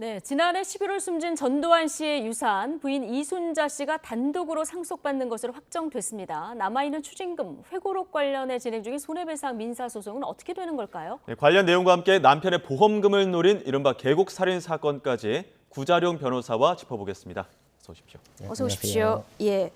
네, 지난해 11월 숨진 전두환 씨의 유산 부인 이순자 씨가 단독으로 상속받는 것으로 확정됐습니다. 남아있는 추징금, 회고록 관련해 진행 중인 손해배상 민사소송은 어떻게 되는 걸까요? 네, 관련 내용과 함께 남편의 보험금을 노린 이른바 계곡살인 사건까지 구자룡 변호사와 짚어보겠습니다. 어서 오십시오. 네, 어서 오십시오. 예.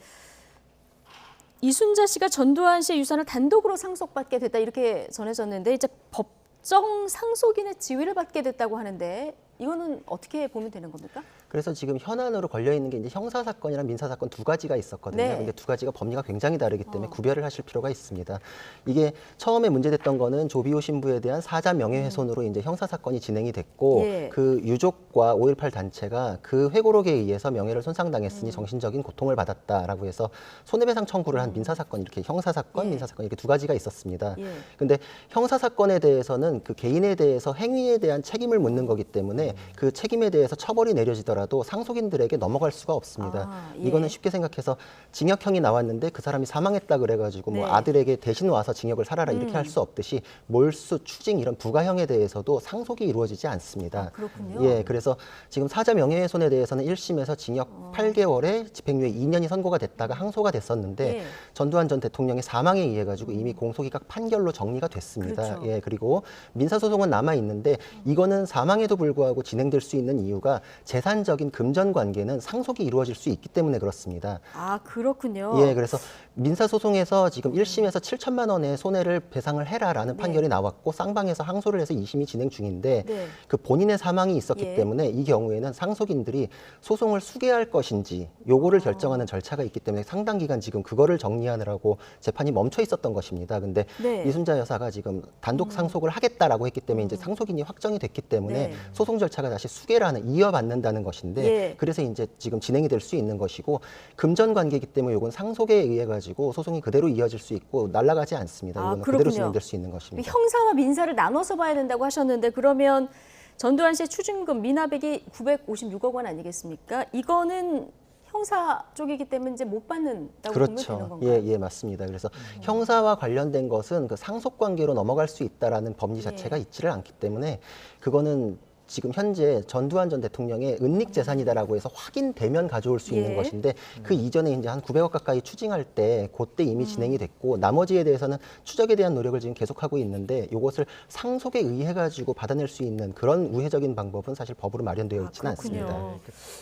이순자 씨가 전두환 씨의 유산을 단독으로 상속받게 됐다 이렇게 전해졌는데 이제 법정 상속인의 지위를 받게 됐다고 하는데 이거는 어떻게 보면 되는 겁니까? 그래서 지금 현안으로 걸려 있는 게 이제 형사 사건이랑 민사 사건 두 가지가 있었거든요. 네. 근데 두 가지가 법리가 굉장히 다르기 때문에 구별을 하실 필요가 있습니다. 이게 처음에 문제됐던 거는 조비오 신부에 대한 사자 명예훼손으로 이제 형사 사건이 진행이 됐고 예. 그 유족과 5.18 단체가 그 회고록에 의해서 명예를 손상당했으니 정신적인 고통을 받았다라고 해서 손해배상 청구를 한 민사 사건 이렇게 형사 사건, 예. 민사 사건 이렇게 두 가지가 있었습니다. 예. 근데 형사 사건에 대해서는 그 개인에 대해서 행위에 대한 책임을 묻는 거기 때문에 그 책임에 대해서 처벌이 내려지더라도 상속인들에게 넘어갈 수가 없습니다. 예. 이거는 쉽게 생각해서 징역형이 나왔는데 그 사람이 사망했다 그래가지고 네. 뭐 아들에게 대신 와서 징역을 살아라 이렇게 할 수 없듯이 몰수, 추징 이런 부가형에 대해서도 상속이 이루어지지 않습니다. 그렇군요. 예, 그래서 지금 사자 명예훼손에 대해서는 1심에서 징역 8개월에 집행유예 2년이 선고가 됐다가 항소가 됐었는데 예. 전두환 전 대통령의 사망에 의해 가지고 이미 공소기각 판결로 정리가 됐습니다. 그렇죠. 예, 그리고 민사소송은 남아 있는데 이거는 사망에도 불구하고 진행될 수 있는 이유가 재산적인 금전 관계는 상속이 이루어질 수 있기 때문에 그렇습니다. 아, 그렇군요. 예, 그래서 민사소송에서 지금 1심에서 7천만 원의 손해를 배상을 해라라는 판결이 나왔고 쌍방에서 항소를 해서 2심이 진행 중인데 네. 그 본인의 사망이 있었기 예. 때문에 이 경우에는 상속인들이 소송을 수개할 것인지 요거를 결정하는 절차가 있기 때문에 상당 기간 지금 그거를 정리하느라고 재판이 멈춰 있었던 것입니다. 근데 네. 이순자 여사가 지금 단독 상속을 하겠다라고 했기 때문에 이제 상속인이 확정이 됐기 때문에 네. 소송 절차가 다시 수개를 하는 이어받는다는 것인데 예. 그래서 이제 지금 진행이 될 수 있는 것이고 금전 관계이기 때문에 요건 상속에 의해 가지고 소송이 그대로 이어질 수 있고 날아가지 않습니다. 아, 이거는 그렇군요. 그대로 진행될 수 있는 것입니다. 형사와 민사를 나눠서 봐야 된다고 하셨는데 그러면 전두환 씨의 추징금 미납액이 956억 원 아니겠습니까? 이거는 형사 쪽이기 때문에 이제 못 받는다고 보면 되는 그렇죠. 건가요? 예, 예, 맞습니다. 그래서 형사와 관련된 것은 그 상속 관계로 넘어갈 수 있다라는 법리 자체가 있지를 않기 때문에 그거는 지금 현재 전두환 전 대통령의 은닉 재산이다라고 해서 확인되면 가져올 수 있는 예. 것인데 그 이전에 이제 한 900억 가까이 추징할 때 그때 이미 진행이 됐고 나머지에 대해서는 추적에 대한 노력을 지금 계속하고 있는데 이것을 상속에 의해 가지고 받아낼 수 있는 그런 우회적인 방법은 사실 법으로 마련되어 있지는 그렇군요. 않습니다.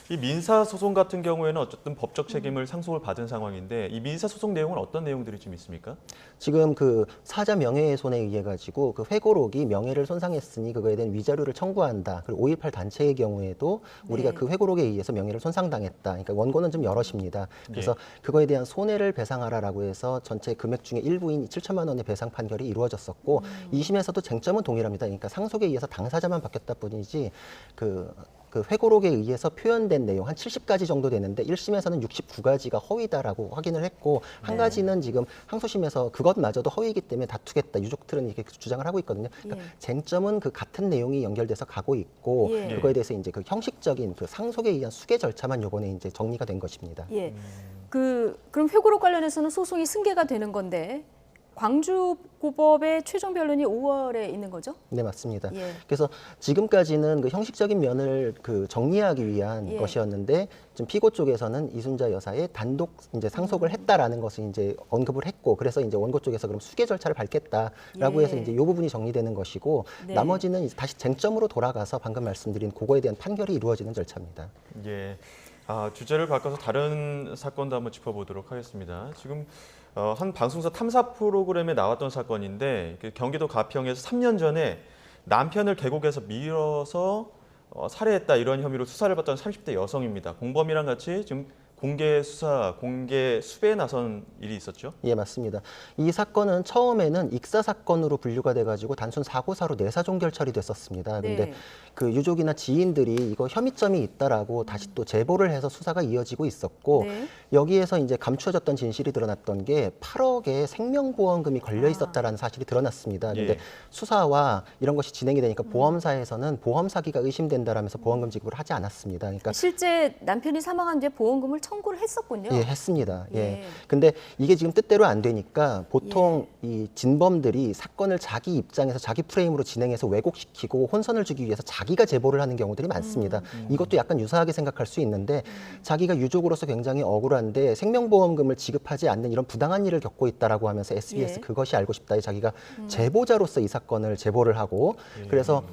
이 민사 소송 같은 경우에는 어쨌든 법적 책임을 상속을 받은 상황인데 이 민사 소송 내용은 어떤 내용들이 좀 있습니까? 지금 그 사자 명예훼손에 의해 가지고 그 회고록이 명예를 손상했으니 그거에 대한 위자료를 청구한다. 그리고 5.18 단체의 경우에도 우리가 네. 그 회고록에 의해서 명예를 손상당했다. 그러니까 원고는 좀 여럿입니다. 그래서 그거에 대한 손해를 배상하라라고 해서 전체 금액 중에 일부인 7천만 원의 배상 판결이 이루어졌었고 2심에서도 쟁점은 동일합니다. 그러니까 상속에 의해서 당사자만 바뀌었다 뿐이지 그 회고록에 의해서 표현된 내용 한 70가지 정도 되는데 1심에서는 69가지가 허위다라고 확인을 했고 한 가지는 지금 항소심에서 그것마저도 허위이기 때문에 다투겠다. 유족들은 이렇게 주장을 하고 있거든요. 그러니까 쟁점은 그 같은 내용이 연결돼서 가고 있고 예. 그거에 대해서 이제 그 형식적인 그 상속에 의한 수개 절차만 요번에 이제 정리가 된 것입니다. 예. 그럼 회고록 관련해서는 소송이 승계가 되는 건데 광주고법의 최종 변론이 5월에 있는 거죠? 네, 맞습니다. 예. 그래서 지금까지는 그 형식적인 면을 그 정리하기 위한 예. 것이었는데 좀 피고 쪽에서는 이순자 여사의 단독 이제 상속을 했다라는 것을 이제 언급을 했고 그래서 이제 원고 쪽에서 그럼 수개 절차를 밟겠다라고 예. 해서 이제 이 부분이 정리되는 것이고 네. 나머지는 이제 다시 쟁점으로 돌아가서 방금 말씀드린 그거에 대한 판결이 이루어지는 절차입니다. 예. 주제를 바꿔서 다른 사건도 한번 짚어보도록 하겠습니다. 지금 한 방송사 탐사 프로그램에 나왔던 사건인데 경기도 가평에서 3년 전에 남편을 계곡에서 밀어서 살해했다 이런 혐의로 수사를 받던 30대 여성입니다. 공범이랑 같이 지금 공개 수사, 공개 수배에 나선 일이 있었죠? 예, 맞습니다. 이 사건은 처음에는 익사 사건으로 분류가 돼가지고 단순 사고사로 내사 종결 처리됐었습니다. 근데 네. 그 유족이나 지인들이 이거 혐의점이 있다라고 다시 또 제보를 해서 수사가 이어지고 있었고 네. 여기에서 이제 감추어졌던 진실이 드러났던 게 8억의 생명보험금이 걸려 있었다라는 사실이 드러났습니다. 근데 예. 수사와 이런 것이 진행이 되니까 보험사에서는 보험 사기가 의심된다라면서 보험금 지급을 하지 않았습니다. 그러니까 실제 남편이 사망한 뒤에 보험금을 청구를 했었군요. 예, 했습니다. 예. 예. 근데 이게 지금 뜻대로 안 되니까 보통 이 진범들이 사건을 자기 입장에서 자기 프레임으로 진행해서 왜곡시키고 혼선을 주기 위해서 자기가 제보를 하는 경우들이 많습니다. 이것도 약간 유사하게 생각할 수 있는데 자기가 유족으로서 굉장히 억울한데 생명보험금을 지급하지 않는 이런 부당한 일을 겪고 있다라고 하면서 SBS 예. 그것이 알고 싶다에 자기가 제보자로서 이 사건을 제보를 하고 그래서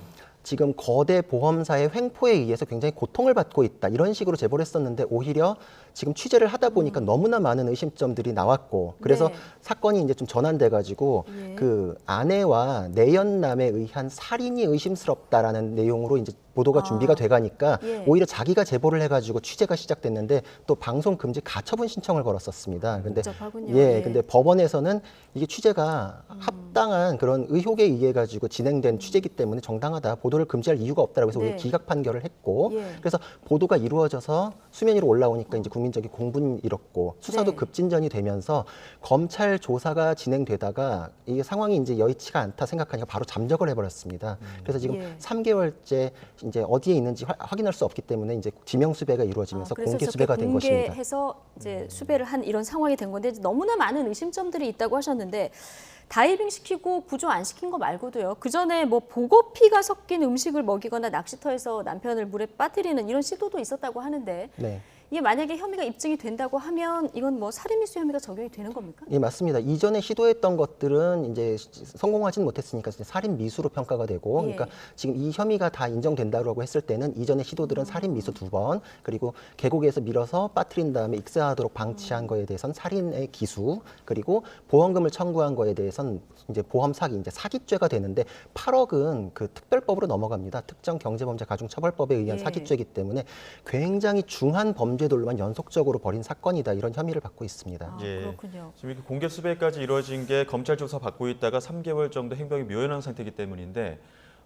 지금 거대 보험사의 횡포에 의해서 굉장히 고통을 받고 있다 이런 식으로 제보를 했었는데 오히려 지금 취재를 하다 보니까 너무나 많은 의심점들이 나왔고 그래서 네. 사건이 이제 좀 전환돼 가지고 예. 그 아내와 내연남에 의한 살인이 의심스럽다라는 내용으로 이제 보도가 준비가 돼가니까 예. 오히려 자기가 제보를 해가지고 취재가 시작됐는데 또 방송 금지 가처분 신청을 걸었었습니다. 근데 복잡하군요. 예, 예. 근데 법원에서는 이게 취재가 합당한 그런 의혹에 의해 가지고 진행된 취재이기 때문에 정당하다 보도를 금지할 이유가 없다라고 해서 네. 오히려 기각 판결을 했고 예. 그래서 보도가 이루어져서 수면 위로 올라오니까 이제 국민적인 공분이 일었고 수사도 네. 급진전이 되면서 검찰 조사가 진행되다가 이게 상황이 이제 여의치가 않다 생각하니까 바로 잠적을 해버렸습니다. 그래서 지금 예. 3개월째 이제 어디에 있는지 확인할 수 없기 때문에 이제 지명 수배가 이루어지면서 그래서 공개 저렇게 수배가 된 것입니다. 공개해서 이제 수배를 한 이런 상황이 된 건데 너무나 많은 의심점들이 있다고 하셨는데 다이빙 시키고 구조 안 시킨 거 말고도요. 그 전에 뭐 보고피가 섞인 음식을 먹이거나 낚시터에서 남편을 물에 빠뜨리는 이런 시도도 있었다고 하는데 네. 이게 만약에 혐의가 입증이 된다고 하면 이건 뭐 살인미수 혐의가 적용이 되는 겁니까? 예, 맞습니다. 이전에 시도했던 것들은 이제 성공하지는 못했으니까 이제 살인 미수로 평가가 되고, 예. 그러니까 지금 이 혐의가 다 인정된다고 했을 때는 이전의 시도들은 살인 미수 2번, 그리고 계곡에서 밀어서 빠뜨린 다음에 익사하도록 방치한 거에 대해서는 살인의 기수, 그리고 보험금을 청구한 거에 대해서는 이제 보험 사기, 이제 사기죄가 되는데 8억은 그 특별법으로 넘어갑니다. 특정 경제범죄 가중처벌법에 의한 예. 사기죄이기 때문에 굉장히 중한 범죄들로만 연속적으로 벌인 사건이다 이런 혐의를 받고 있습니다. 아, 예. 그렇군요. 지금 이렇게 공개 수배까지 이루어진 게 검찰 조사 받고 있다가 3개월 정도 행방이 묘연한 상태이기 때문인데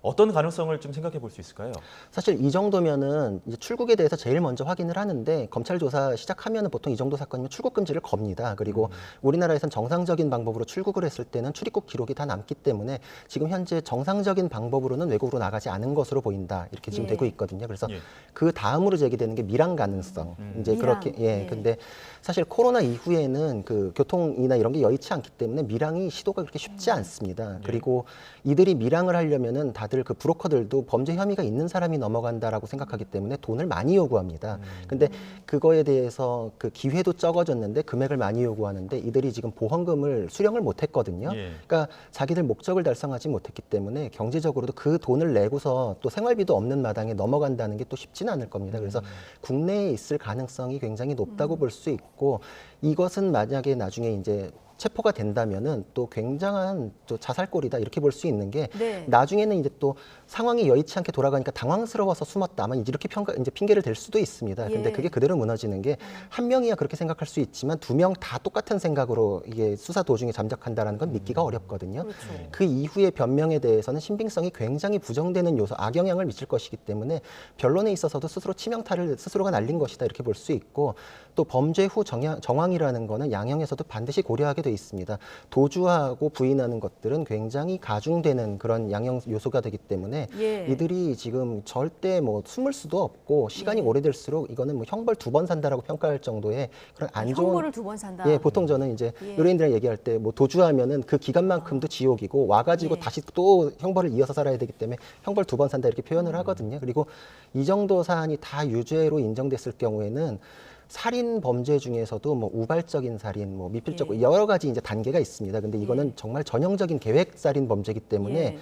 어떤 가능성을 좀 생각해 볼 수 있을까요? 사실 이 정도면은 이제 출국에 대해서 제일 먼저 확인을 하는데 검찰 조사 시작하면은 보통 이 정도 사건이면 출국 금지를 겁니다. 그리고 우리나라에선 정상적인 방법으로 출국을 했을 때는 출입국 기록이 다 남기 때문에 지금 현재 정상적인 방법으로는 외국으로 나가지 않은 것으로 보인다 이렇게 지금 예. 되고 있거든요. 그래서 예. 그 다음으로 제기되는 게 밀항 가능성. 이제 밀항. 그렇게 예. 예. 근데 사실 코로나 이후에는 그 교통이나 이런 게 여의치 않기 때문에 밀항이 시도가 그렇게 쉽지 않습니다. 그리고 이들이 밀항을 하려면은 다들 그 브로커들도 범죄 혐의가 있는 사람이 넘어간다라고 생각하기 때문에 돈을 많이 요구합니다. 근데 그거에 대해서 그 기회도 적어졌는데 금액을 많이 요구하는데 이들이 지금 보험금을 수령을 못 했거든요. 예. 그러니까 자기들 목적을 달성하지 못했기 때문에 경제적으로도 그 돈을 내고서 또 생활비도 없는 마당에 넘어간다는 게 또 쉽지는 않을 겁니다. 그래서 국내에 있을 가능성이 굉장히 높다고 볼 수 있고 이것은 만약에 나중에 이제 체포가 된다면은 또 굉장한 또 자살골이다 이렇게 볼 수 있는 게 네. 나중에는 이제 또 상황이 여의치 않게 돌아가니까 당황스러워서 숨었다 아마 이렇게 이제 핑계를 댈 수도 있습니다. 근데 예. 그게 그대로 무너지는 게 한 명이야 그렇게 생각할 수 있지만 2명 다 똑같은 생각으로 이게 수사 도중에 잠적한다라는 건 믿기가 어렵거든요. 그렇죠. 그 이후의 변명에 대해서는 신빙성이 굉장히 부정되는 요소, 악영향을 미칠 것이기 때문에 변론에 있어서도 스스로 치명타를 스스로가 날린 것이다 이렇게 볼 수 있고 또 범죄 후 정황이라는 거는 양형에서도 반드시 고려하게 돼 있습니다. 도주하고 부인하는 것들은 굉장히 가중되는 그런 양형 요소가 되기 때문에 예. 이들이 지금 절대 뭐 숨을 수도 없고 시간이 오래될수록 이거는 뭐 형벌 2번 산다라고 평가할 정도의 그런 안 좋은 형벌을 2번 산다. 예, 보통 저는 이제 예. 의뢰인들이랑 얘기할 때 뭐 도주하면은 그 기간만큼도 지옥이고 와가지고 예. 다시 또 형벌을 이어서 살아야 되기 때문에 형벌 2번 산다 이렇게 표현을 하거든요. 그리고 이 정도 사안이 다 유죄로 인정됐을 경우에는 살인 범죄 중에서도 뭐 우발적인 살인, 뭐 미필적 예. 여러 가지 이제 단계가 있습니다. 근데 이거는 정말 전형적인 계획 살인 범죄이기 때문에 예.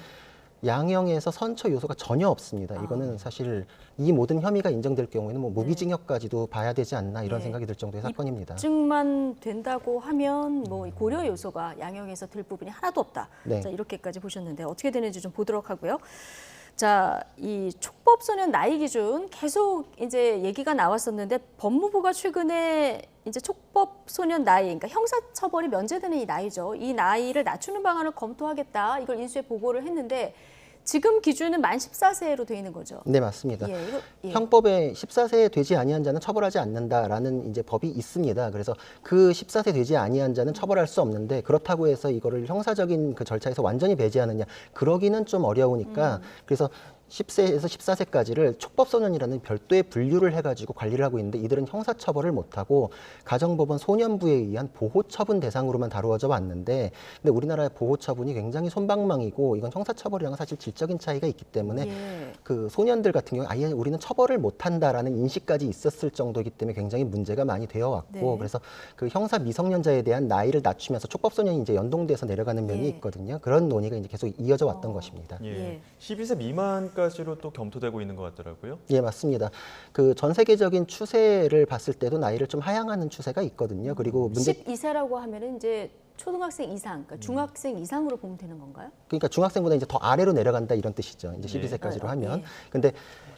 양형에서 선처 요소가 전혀 없습니다. 이거는 사실 이 모든 혐의가 인정될 경우에는 뭐 무기징역까지도 봐야 되지 않나 이런 예. 생각이 들 정도의 사건입니다. 입증만 된다고 하면 뭐 고려 요소가 양형에서 들 부분이 하나도 없다. 네. 자, 이렇게까지 보셨는데 어떻게 되는지 좀 보도록 하고요. 자, 이 촉법소년 나이 기준 계속 이제 얘기가 나왔었는데 법무부가 최근에 이제 촉법소년 나이, 그러니까 형사처벌이 면제되는 이 나이죠. 이 나이를 낮추는 방안을 검토하겠다. 이걸 인수에 보고를 했는데 지금 기준은 만 14세로 돼 있는 거죠. 네, 맞습니다. 예, 이거, 예. 형법에 14세 되지 아니한 자는 처벌하지 않는다라는 이제 법이 있습니다. 그래서 그 14세 되지 아니한 자는 처벌할 수 없는데 그렇다고 해서 이거를 형사적인 그 절차에서 완전히 배제하느냐 그러기는 좀 어려우니까 그래서 10세에서 14세까지를 촉법소년이라는 별도의 분류를 해가지고 관리를 하고 있는데 이들은 형사처벌을 못하고 가정법원 소년부에 의한 보호처분 대상으로만 다루어져 왔는데 근데 우리나라의 보호처분이 굉장히 솜방망이고 이건 형사처벌이랑 사실 질적인 차이가 있기 때문에 예. 그 소년들 같은 경우 아예 우리는 처벌을 못한다라는 인식까지 있었을 정도이기 때문에 굉장히 문제가 많이 되어 왔고 네. 그래서 그 형사 미성년자에 대한 나이를 낮추면서 촉법소년이 이제 연동돼서 내려가는 면이 예. 있거든요. 그런 논의가 이제 계속 이어져 왔던 것입니다. 예. 예. 12세 미만까지로 또 검토되고 있는 것 같더라고요. 예, 맞습니다. 그 전 세계적인 추세를 봤을 때도 나이를 좀 하향하는 추세가 있거든요. 그리고 문제 12세라고 하면은 이제 초등학생 이상, 그러니까 중학생 이상으로 보면 되는 건가요? 그러니까 중학생보다 이제 더 아래로 내려간다 이런 뜻이죠. 이제 예. 12세까지로 하면. 예. 근데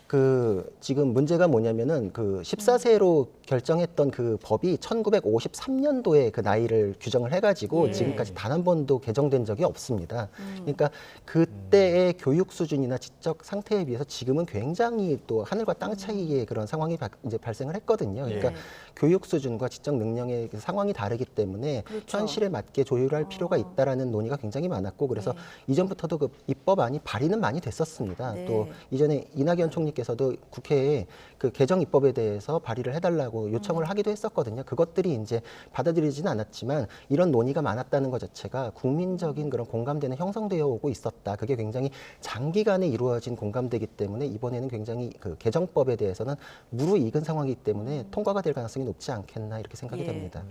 그 지금 문제가 뭐냐면은 그 14세로 결정했던 그 법이 1953년도에 그 나이를 규정을 해가지고 예. 지금까지 단 한 번도 개정된 적이 없습니다. 그러니까 그때의 교육 수준이나 지적 상태에 비해서 지금은 굉장히 또 하늘과 땅 차이의 그런 상황이 이제 발생을 했거든요. 그러니까 예. 교육 수준과 지적 능력의 그 상황이 다르기 때문에 그렇죠. 현실에 맞게 조율할 필요가 있다라는 논의가 굉장히 많았고 그래서 네. 이전부터도 그 입법안이 발의는 많이 됐었습니다. 네. 또 이전에 이낙연 총리께서도 국회에 그 개정 입법에 대해서 발의를 해달라고 요청을 하기도 했었거든요. 그것들이 이제 받아들이지는 않았지만 이런 논의가 많았다는 것 자체가 국민적인 그런 공감대는 형성되어 오고 있었다. 그게 굉장히 장기간에 이루어진 공감대이기 때문에 이번에는 굉장히 그 개정법에 대해서는 무르익은 상황이기 때문에 통과가 될 가능성이 높지 않겠나 이렇게 생각이 예. 됩니다.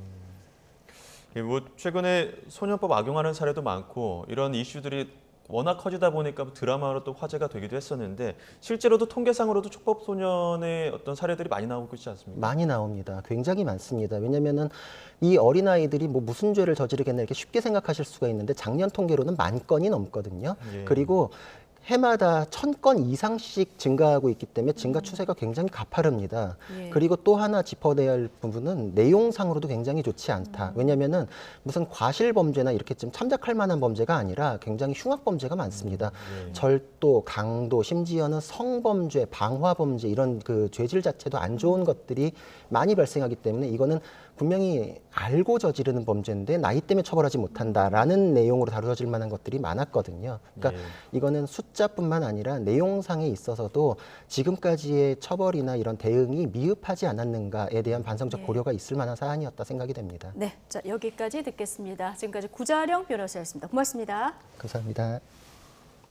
예, 뭐 최근에 소년법 악용하는 사례도 많고 이런 이슈들이 워낙 커지다 보니까 드라마로 또 화제가 되기도 했었는데 실제로도 통계상으로도 촉법 소년의 어떤 사례들이 많이 나오고 있지 않습니까? 많이 나옵니다. 굉장히 많습니다. 왜냐면은 이 어린아이들이 뭐 무슨 죄를 저지르겠나 이렇게 쉽게 생각하실 수가 있는데 작년 통계로는 10,000건이 넘거든요. 예. 그리고 해마다 1,000건 이상씩 증가하고 있기 때문에 증가 추세가 굉장히 가파릅니다. 예. 그리고 또 하나 짚어내야 할 부분은 내용상으로도 굉장히 좋지 않다. 왜냐면은 무슨 과실 범죄나 이렇게 좀 참작할 만한 범죄가 아니라 굉장히 흉악 범죄가 많습니다. 예. 절도, 강도, 심지어는 성범죄, 방화범죄 이런 그 죄질 자체도 안 좋은 것들이 많이 발생하기 때문에 이거는 분명히 알고 저지르는 범죄인데 나이 때문에 처벌하지 못한다라는 내용으로 다루어질 만한 것들이 많았거든요. 그러니까 예. 이거는 숫자뿐만 아니라 내용상에 있어서도 지금까지의 처벌이나 이런 대응이 미흡하지 않았는가에 대한 반성적 예. 고려가 있을 만한 사안이었다 생각이 됩니다. 네, 자 여기까지 듣겠습니다. 지금까지 구자령 변호사였습니다. 고맙습니다. 감사합니다.